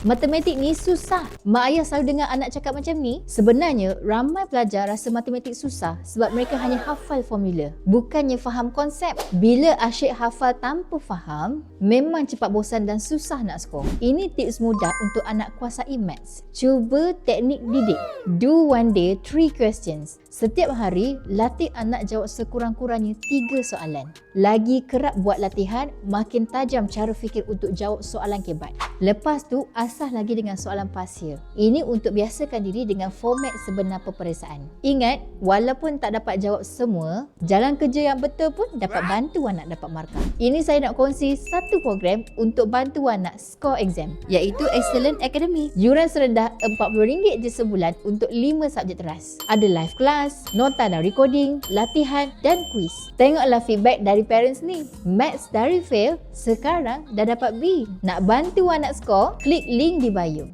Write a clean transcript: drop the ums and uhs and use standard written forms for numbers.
Matematik ni susah. Mak ayah selalu dengar anak cakap macam ni. Sebenarnya, ramai pelajar rasa matematik susah sebab mereka hanya hafal formula, bukannya faham konsep. Bila asyik hafal tanpa faham, memang cepat bosan dan susah nak skor. Ini tips mudah untuk anak kuasai maths. Cuba teknik didik. Do one day 3 questions. Setiap hari, latih anak jawab sekurang-kurangnya 3 soalan. Lagi kerap buat latihan, makin tajam cara fikir untuk jawab soalan kebat. Lepas tu, asah lagi dengan soalan pasir. Ini untuk biasakan diri dengan format sebenar peperiksaan. Ingat, walaupun tak dapat jawab semua, jalan kerja yang betul pun dapat bantu anak dapat markah. Ini saya nak kongsi satu program untuk bantu anak skor exam, iaitu Excellent Academy. Yuran serendah RM40 je sebulan untuk 5 subjek teras. Ada live class, nota dan recording, latihan dan kuis. Tengoklah feedback dari parents ni. Maths dari fail, sekarang dah dapat B. Nak bantu anak skor? Klik link di bio.